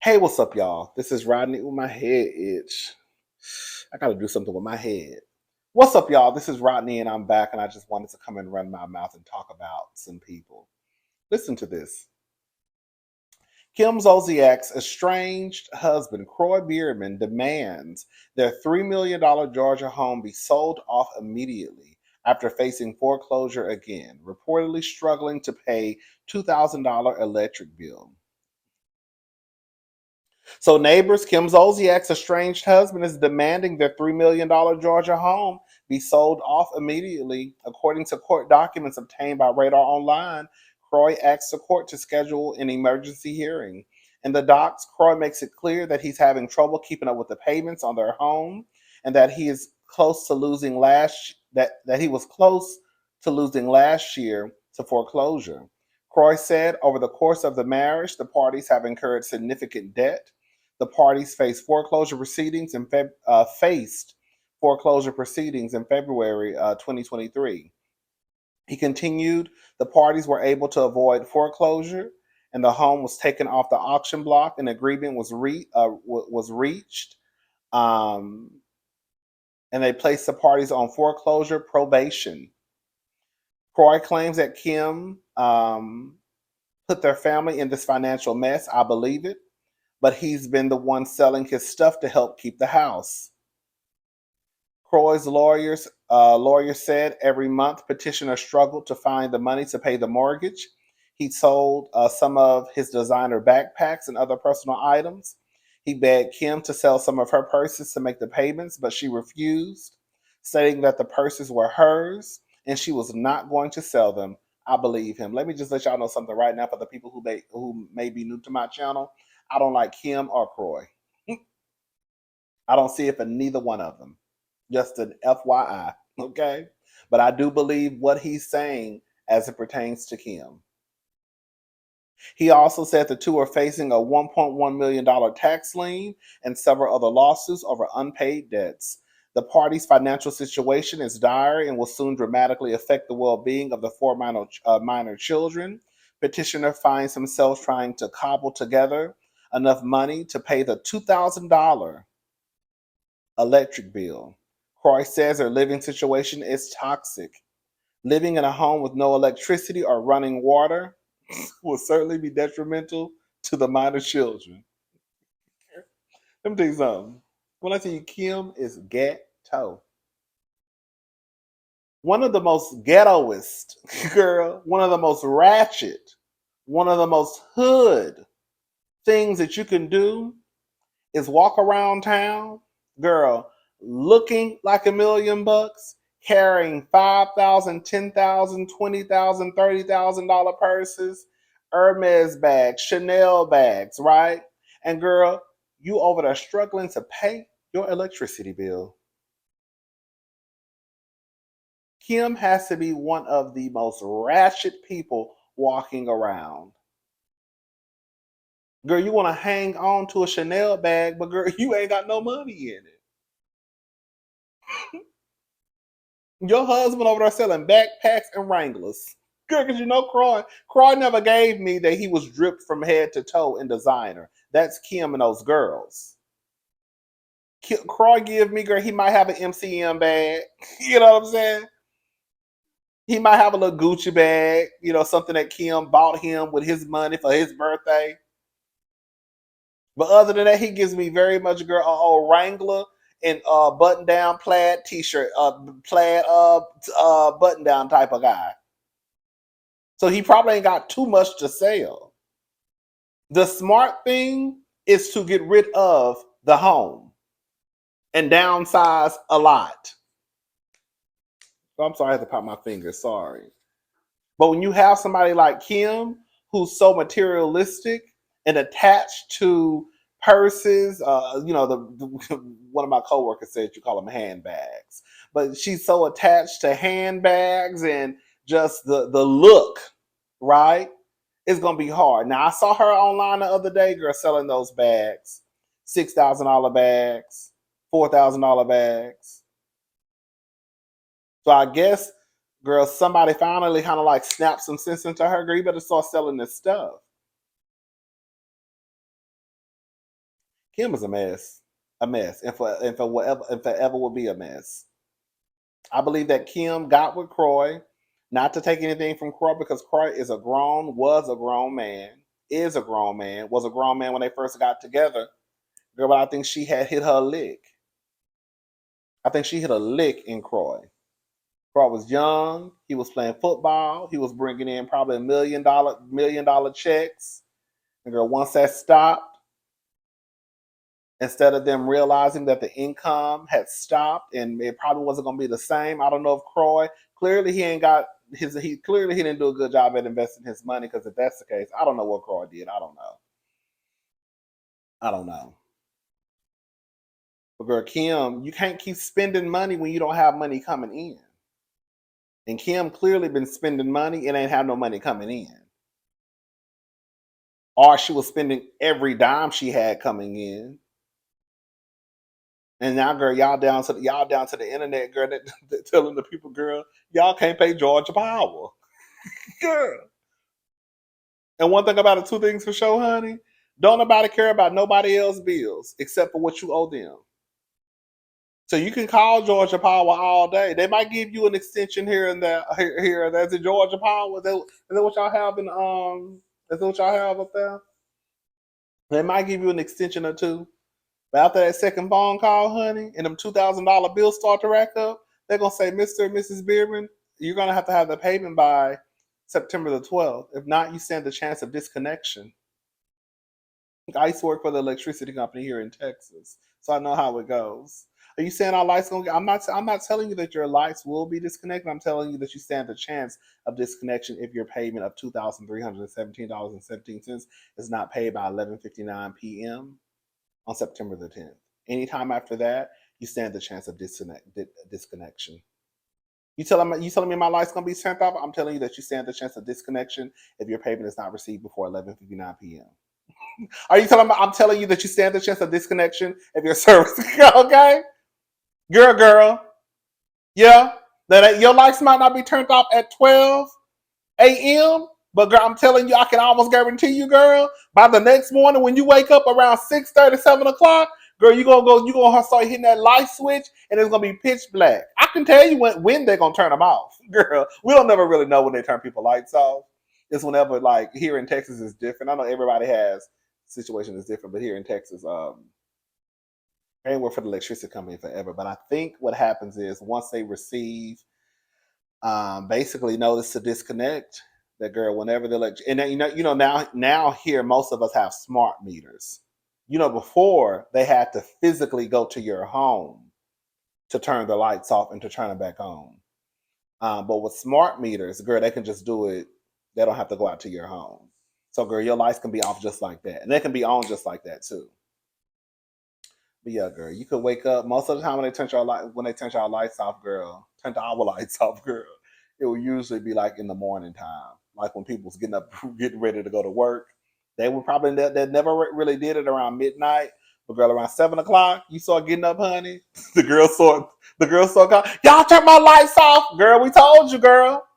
Hey, what's up, y'all? This is Rodney with my head itch. I gotta do something with my head. What's up, y'all? This is Rodney, and I'm back, and I just wanted to come and run my mouth and talk about some people. Listen to this. Kim Zolciak's estranged husband, Kroy Biermann, demands their $3 million Georgia home be sold off immediately after facing foreclosure again, reportedly struggling to pay $2,000 electric bill. So neighbors, Kim Zolciak's estranged husband is demanding their $3 million Georgia home be sold off immediately. According to court documents obtained by Radar Online, Kroy asked the court to schedule an emergency hearing. In the docs, Kroy makes it clear that he's having trouble keeping up with the payments on their home and that he is close to losing that he was close to losing last year to foreclosure. Kroy said over the course of the marriage, the parties have incurred significant debt. The parties faced foreclosure proceedings in February 2023. He continued, the parties were able to avoid foreclosure, and the home was taken off the auction block. An agreement was reached, um, and they placed the parties on foreclosure probation. Kroy claims that Kim put their family in this financial mess. I believe it, but he's been the one selling his stuff to help keep the house. Kroy's lawyer said every month petitioner struggled to find the money to pay the mortgage. He sold some of his designer backpacks and other personal items. He begged Kim to sell some of her purses to make the payments, but she refused, stating that the purses were hers and she was not going to sell them. I believe him. Let me just let y'all know something right now for the people who may be new to my channel. I don't like Kim or Kroy. I don't see it for neither one of them. Just an FYI, okay? But I do believe what he's saying as it pertains to Kim. He also said the two are facing a $1.1 million tax lien and several other lawsuits over unpaid debts. The parties' financial situation is dire and will soon dramatically affect the well-being of the four minor children. Petitioner finds himself trying to cobble together enough money to pay the $2,000 electric bill. Kroy says their living situation is toxic. Living in a home with no electricity or running water will certainly be detrimental to the minor children. Let me tell you something. When I tell you Kim is ghetto, one of the most ghettoest, girl, one of the most ratchet, one of the most hood things that you can do is walk around town, girl, looking like $1 million, carrying 5,000, 10,000, 20,000, $30,000 purses, Hermes bags, Chanel bags, right? And girl, you over there struggling to pay your electricity bill. Kim has to be one of the most ratchet people walking around. Girl, you want to hang on to a Chanel bag, but girl, you ain't got no money in it. Your husband over there selling backpacks and Wranglers. Girl, because you know Kroy never gave me that he was dripped from head to toe in designer. That's Kim and those girls. Kroy give me, girl, he might have an MCM bag. You know what I'm saying? He might have a little Gucci bag, something that Kim bought him with his money for his birthday. But other than that, he gives me very much, girl, Wrangler and button down plaid t-shirt, plaid button down type of guy. So he probably ain't got too much to sell. The smart thing is to get rid of the home and downsize a lot. I'm sorry, I had to pop my finger. Sorry. But when you have somebody like Kim who's so materialistic and attached to purses, one of my coworkers said you call them handbags, but she's so attached to handbags and just the look, right? It's gonna be hard. Now I saw her online the other day, girl, selling those bags, $6,000 bags, $4,000 bags. So I guess, girl, somebody finally kind of like snapped some sense into her. Girl, you better start selling this stuff. Kim is a mess, and forever will be a mess. I believe that Kim got with Kroy, not to take anything from Kroy, because Kroy was a grown man, was a grown man when they first got together. Girl, but I think she had hit her lick. I think she hit a lick in Kroy. Kroy was young. He was playing football. He was bringing in probably $1 million checks. And girl, once that stopped, instead of them realizing that the income had stopped and it probably wasn't going to be the same. I don't know if Kroy clearly he clearly he didn't do a good job at investing his money, because if that's the case, I don't know what Kroy did. I don't know. I don't know. But girl, Kim, you can't keep spending money when you don't have money coming in. And Kim clearly been spending money and ain't have no money coming in. Or she was spending every dime she had coming in. And now, girl, y'all down to the internet, girl, that telling the people, girl, y'all can't pay Georgia Power. Girl. And one thing about it, two things for sure, honey. Don't nobody care about nobody else's bills except for what you owe them. So you can call Georgia Power all day. They might give you an extension here and there. Here, there's a Georgia Power. Is that what y'all have in Is that what y'all have up there? They might give you an extension or two. But after that second phone call, honey, and them $2,000 bills start to rack up, they're gonna say, Mr. and Mrs. Biermann, you're gonna have the payment by September the 12th. If not, you stand the chance of disconnection. I used to work for the electricity company here in Texas, so I know how it goes. Are you saying our lights gonna get? I'm not telling you that your lights will be disconnected. I'm telling you that you stand a chance of disconnection if your payment of $2,317.17 is not paid by 11:59 p.m. on September the 10th. Anytime after that, you stand the chance of disconnection. You telling me my light's gonna be turned off? I'm telling you that you stand the chance of disconnection if your payment is not received before 11:59 p.m. Are you telling me? I'm telling you that you stand the chance of disconnection if your service. Okay, girl, yeah. That your lights might not be turned off at 12 a.m. But girl, I'm telling you, I can almost guarantee you, girl, by the next morning when you wake up around 6:30, 7 o'clock, girl, you're gonna start hitting that light switch and it's gonna be pitch black. I can tell you when they're gonna turn them off. Girl, we don't never really know when they turn people lights off. It's whenever, like, here in Texas is different. I know everybody has situation is different, but here in Texas, I ain't worked for the electricity company forever. But I think what happens is once they receive basically notice to disconnect, that girl, whenever the and then, now here most of us have smart meters. Before they had to physically go to your home to turn the lights off and to turn it back on. But with smart meters, girl, they can just do it. They don't have to go out to your home. So, girl, your lights can be off just like that, and they can be on just like that too. But yeah, girl, you could wake up most of the time when they turn your lights off, girl. Turn our lights off, girl. It will usually be like in the morning time, like when people's getting up, getting ready to go to work. They would probably they never really did it around midnight, but girl, around 7 o'clock, you start getting up, honey. The girls start calling, y'all turn my lights off, girl. We told you, girl.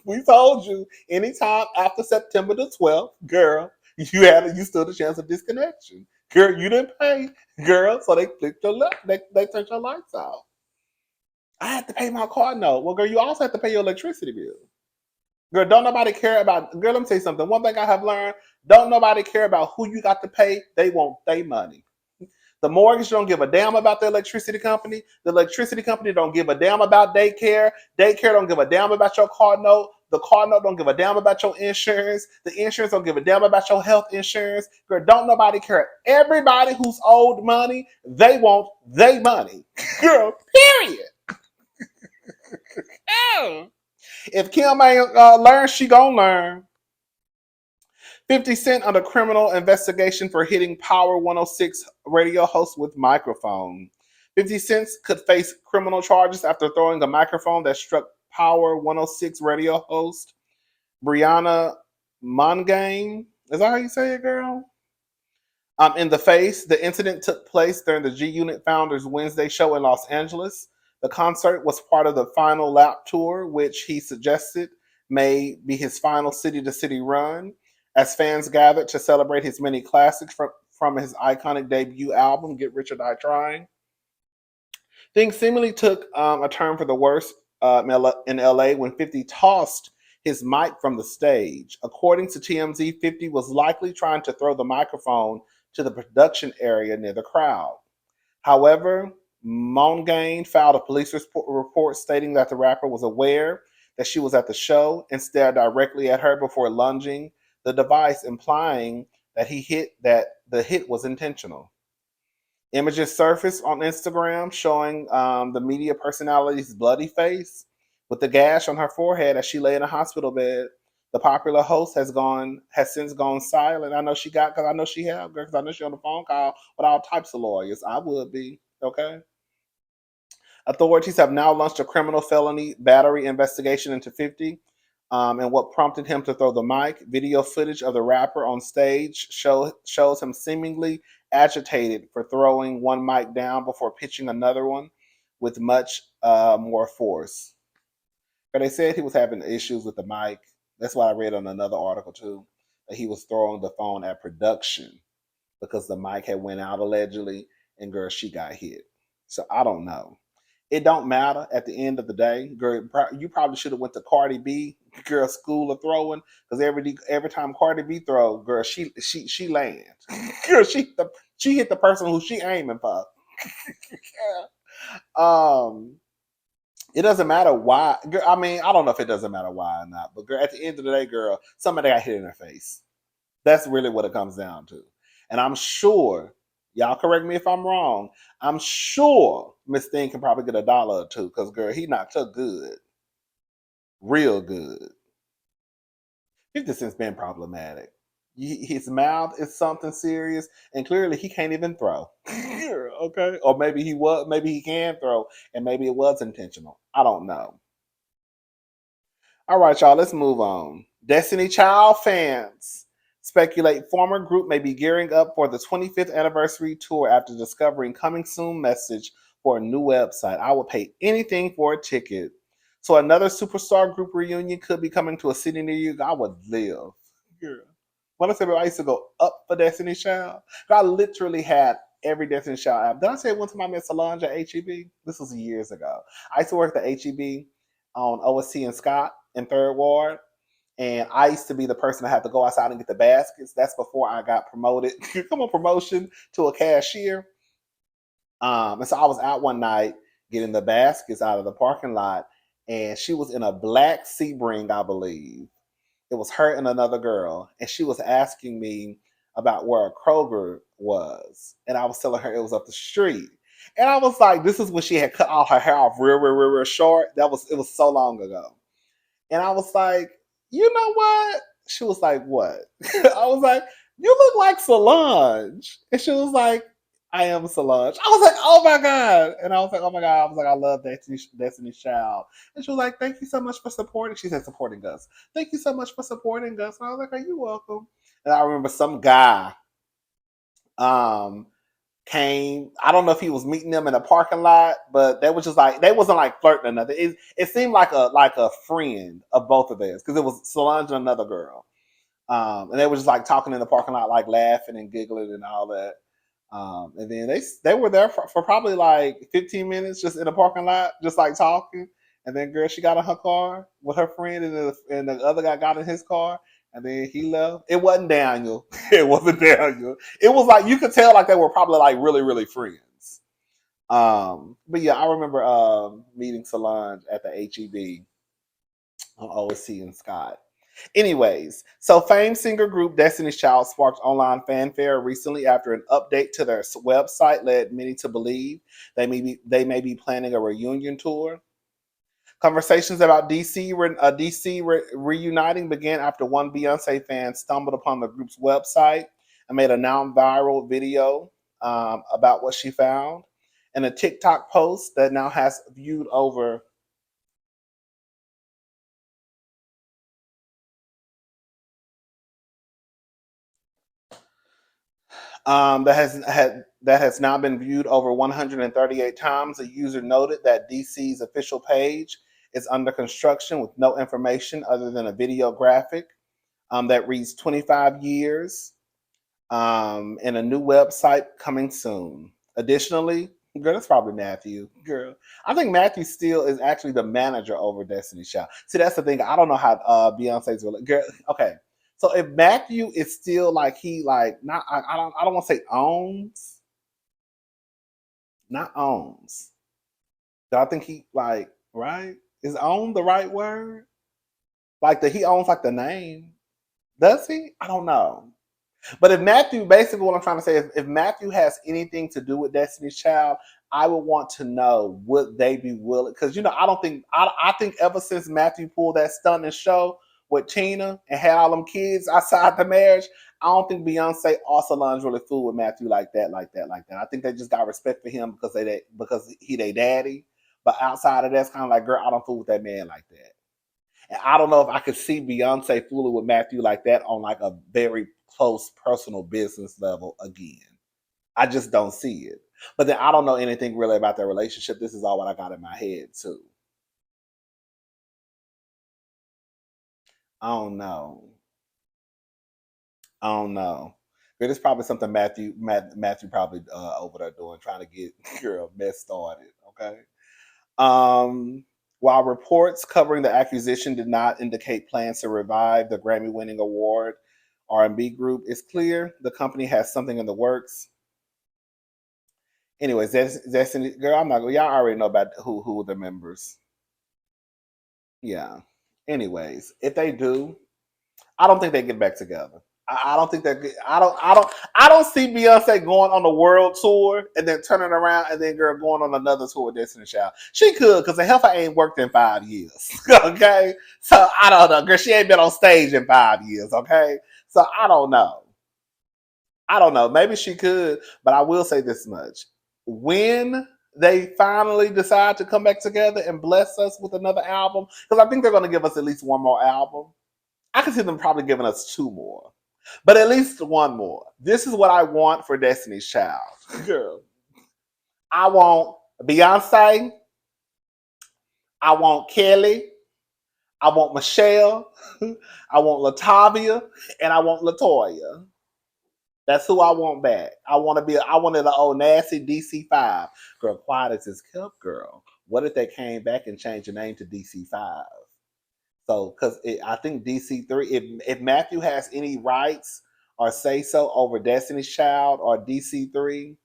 We told you. Anytime after September the 12th, girl, you stood a chance of disconnection. Girl, you didn't pay, girl, so they flipped your they turned your lights off. I had to pay my car note. Well, girl, you also have to pay your electricity bill. Girl, don't nobody care about. Girl, let me tell you something. One thing I have learned: don't nobody care about who you got to pay. They want their money. The mortgage don't give a damn about the electricity company. The electricity company don't give a damn about daycare. Daycare don't give a damn about your car note. The car note don't give a damn about your insurance. The insurance don't give a damn about your health insurance. Girl, don't nobody care. Everybody who's owed money, they want their money. Girl, period. If Kim ain't learn, she gonna learn. 50 Cent under criminal investigation for hitting Power 106 radio host with microphone. 50 Cent could face criminal charges after throwing a microphone that struck Power 106 radio host Bryhana Monegain. Is that how you say it, girl? In the face. The incident took place during the G Unit Founders Wednesday show in Los Angeles. The concert was part of the final lap tour, which he suggested may be his final city-to-city run, as fans gathered to celebrate his many classics from from his iconic debut album, Get Rich or Die Trying. Things seemingly took a turn for the worse in LA when 50 tossed his mic from the stage. According to TMZ, 50 was likely trying to throw the microphone to the production area near the crowd. However, Monegain filed a police report stating that the rapper was aware that she was at the show and stared directly at her before lunging the device, implying that the hit was intentional. Images surfaced on Instagram showing the media personality's bloody face with the gash on her forehead as she lay in a hospital bed. The popular host has since gone silent. I know she got because I know she have because I know she on the phone call with all types of lawyers. I would be okay. Authorities have now launched a criminal felony battery investigation into 50 and what prompted him to throw the mic. Video footage of the rapper on stage shows him seemingly agitated for throwing one mic down before pitching another one with much more force. But they said he was having issues with the mic. That's what I read on another article too, that he was throwing the phone at production because the mic had went out allegedly, and girl, she got hit. So I don't know. It don't matter at the end of the day, girl. You probably should have went to Cardi B, girl, school of throwing, because every time Cardi B throw, girl, she lands. Girl, she hit the person who she aiming for. um, it doesn't matter why. Girl, I mean, I don't know if it doesn't matter why or not, but girl, at the end of the day, girl, somebody got hit in their face. That's really what it comes down to. And I'm sure, y'all correct me if I'm wrong, I'm sure Miss Thing can probably get $1 or two because, girl, he knocked her good. Real good. 50 Cent's been problematic. His mouth is something serious, and clearly he can't even throw. Okay? Or maybe he can throw, and maybe it was intentional. I don't know. All right, y'all, let's move on. Destiny Child fans speculate former group may be gearing up for the 25th anniversary tour after discovering coming soon message for a new website. I would pay anything for a ticket. So another superstar group reunion could be coming to a city near you. I would live. Girl. When I said I used to go up for Destiny Child, I literally had every Destiny Child app. Did I say one time I met Solange at HEB? This was years ago. I used to work at HEB on OSC and Scott in Third Ward. And I used to be the person that had to go outside and get the baskets. That's before I got promoted. Come on, promotion to a cashier. And so I was out one night getting the baskets out of the parking lot, and she was in a black Sebring, I believe. It was her and another girl, and she was asking me about where a Kroger was, and I was telling her it was up the street. And I was like, this is when she had cut all her hair off real short. It was so long ago. And I was like, you know what? She was like, what? I was like, you look like Solange. And she was like, I am Solange. I was like, oh my God. And I was like, oh my God. I was like, I love Destiny's Child. And she was like, thank you so much for supporting. She said, supporting us. Thank you so much for supporting us. And I was like, are you welcome? And I remember some guy um, came. I don't know if he was meeting them in a parking lot, but they was just like they wasn't like flirting or nothing. It seemed like a friend of both of theirs because it was Solange and another girl, and they were just like talking in the parking lot, like laughing and giggling and all that. And then they were there for probably like 15 minutes just in the parking lot, just like talking. And then girl, she got in her car with her friend, and the other guy got in his car, and then he left. It wasn't Daniel. It wasn't Daniel. It was like you could tell like they were probably like really friends. But yeah, I remember meeting Solange at the HEB on OSC and Scott. Anyways, so famed singer group Destiny's Child sparked online fanfare recently after an update to their website led many to believe they may be planning a reunion tour. Conversations about reuniting began after one Beyonce fan stumbled upon the group's website and made a now viral video about what she found. And a TikTok post that now has viewed over that has now been viewed over 138 times. A user noted that DC's official page is under construction with no information other than a video graphic that reads 25 years. And a new website coming soon. Additionally, girl, that's probably Matthew. Girl, I think Matthew still is actually the manager over Destiny's Child. See, that's the thing. I don't know how Beyonce's girl. Okay, so if Matthew is still like he like not, I don't want to say owns, not owns. Do I think he like right? Is own the right word? Like that he owns like the name? Does he? I don't know. But if Matthew, basically what I'm trying to say is if Matthew has anything to do with Destiny's Child, I would want to know would they be willing? Because I don't think I think ever since Matthew pulled that stunning show with Tina and had all them kids outside the marriage, I don't think Beyonce or Solange really fooled with Matthew like that, like that, like that. I think they just got respect for him because he their daddy. But outside of that, it's kind of like, girl, I don't fool with that man like that. And I don't know if I could see Beyonce fooling with Matthew like that on like a very close personal business level again. I just don't see it. But then I don't know anything really about their relationship. This is all what I got in my head too. I don't know. I don't know. But it's probably something Matthew probably over there doing, trying to get girl mess started. Okay. Um, while reports covering the accusation did not indicate plans to revive the Grammy-winning award R&B group, it's clear the company has something in the works. Anyways, that's girl. I'm not. Y'all already know about who the members. Yeah. Anyways, if they do, I don't think they get back together. I don't think that. I don't see Beyonce going on the world tour and then turning around and then girl going on another tour with Destiny Child. She could because the heifer ain't worked in 5 years. Okay, so I don't know, girl. She ain't been on stage in 5 years. Okay, so I don't know. I don't know. Maybe she could, but I will say this much: when they finally decide to come back together and bless us with another album, because I think they're going to give us at least one more album. I can see them probably giving us two more, but at least one more. This is what I want for Destiny's Child. Girl, I want Beyonce. I want Kelly. I want Michelle. I want Latavia, and I want Latoya. That's who I want back. I wanted an old nasty DC5. Girl, quiet as it's kept, girl. What if they came back and changed the name to DC5? So, because I think DC3, if Matthew has any rights or say so over Destiny's Child or DC3,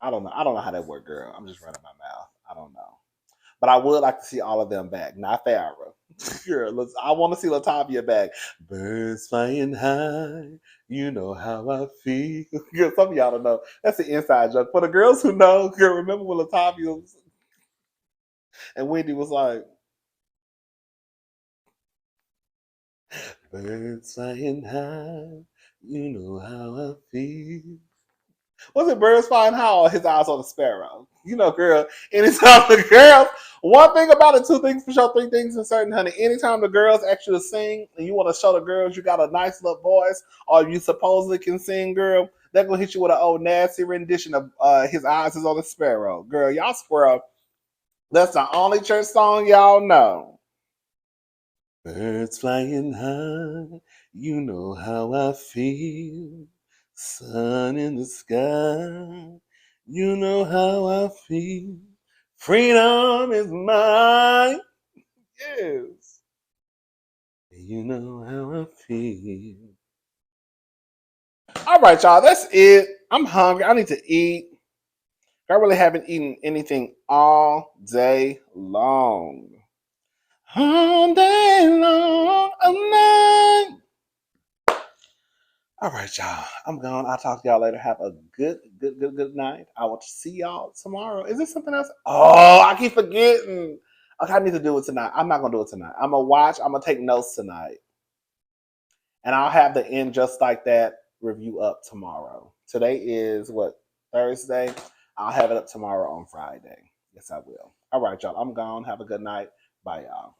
I don't know. I don't know how that works, girl. I'm just running my mouth. I don't know. But I would like to see all of them back, not Farrah. Girl, I want to see Latavia back. Birds flying high, you know how I feel. Girl, some of y'all don't know. That's the inside joke. For the girls who know, girl, remember when Latavia and Wendy was like, birds flying high, you know how I feel. Was it birds flying high or his eyes on the sparrow? Girl, anytime the girls, one thing about it, two things for sure, three things for certain, honey. Anytime the girls actually sing and you want to show the girls you got a nice little voice or you supposedly can sing, girl, they're going to hit you with an old nasty rendition of his eyes is on the sparrow. Girl, y'all swear, that's the only church song y'all know. Birds flying high, you know how I feel. Sun in the sky, you know how I feel. Freedom is mine, yes. You know how I feel. All right, y'all, that's it. I'm hungry. I need to eat. I really haven't eaten anything all day long. All day long, all night. All right, y'all. I'm gone. I'll talk to y'all later. Have a good night. I will see y'all tomorrow. Is there something else? Oh, I keep forgetting. Okay, I need to do it tonight. I'm not gonna do it tonight. I'm gonna watch. I'm gonna take notes tonight, and I'll have the end just like that review up tomorrow. Today is what, Thursday. I'll have it up tomorrow on Friday. Yes, I will. All right, y'all. I'm gone. Have a good night. Bye, y'all.